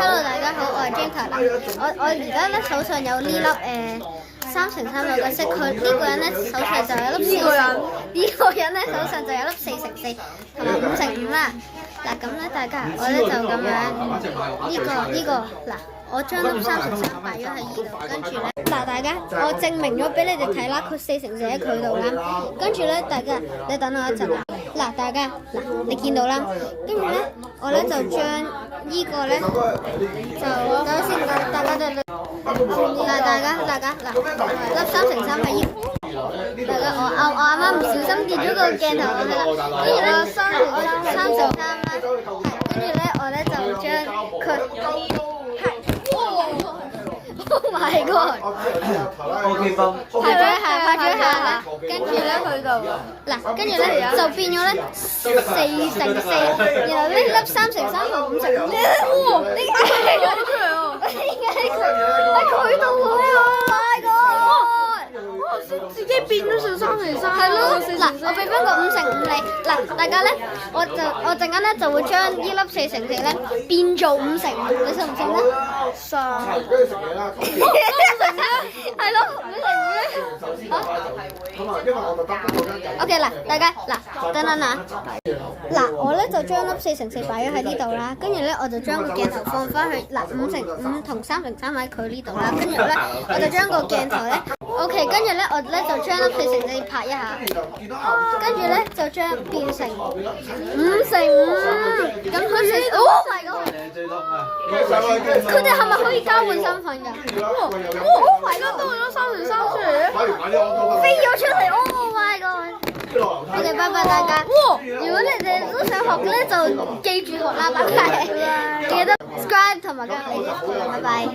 Hello， 大家好，我係 James 我而家咧手上有呢粒3×3六嘅色，佢呢個人咧手上就有粒呢個人咧手上就有粒4×4同埋5×5啦。嗱咁咧，大家我咧就咁樣呢個嗱，我將粒3×3擺咗喺呢度，跟住咧嗱，大家我證明咗俾你哋睇啦，佢4×4喺佢度啦。跟住咧，大家你等我一陣啊。嗱，大家嗱，你見到啦，跟住咧，我咧就將呢個咧就等下先，大家嗱，大家嗱，粒3×3喺呢，大家我啱啱唔小心跌咗個鏡頭落去啦，跟住咧3×3啦，係，跟住咧我咧就將佢，Oh my god！ 拍咗一下啦，跟住咧去到嗱，跟住咧就變咗咧4×4，然後呢粒3×3同5×5，哇！點解係咁出嚟啊？點解喺佢度嘅？Oh my god！ 哇！自己變咗成3×3，係咯。嗱，我俾翻個5×5你。嗱，大家咧，我陣間咧就會將呢粒4×4咧變做5×5，你信唔信咧？信。係咯，5×5咧。OK 嗱，大家嗱，等等啊。嗱，我咧就將粒4×4擺咗喺呢度啦，跟住咧我就將個鏡頭放翻去嗱5×5同3×3喺佢呢度啦，跟住咧我就將個鏡頭咧 OK， 跟住咧我咧就將粒4×4拍一下，跟住咧就將變成5×5，咁好似Oh my god！ 佢哋係咪可以交換身份㗎？Oh my god！ 多咗3×3出嚟咧，飛咗出嚟！Oh my god！OK， 拜拜大家。如果你哋都想學嘅咧，就記住學啦，拜拜。記得 subscribe 同埋加我哋，拜拜。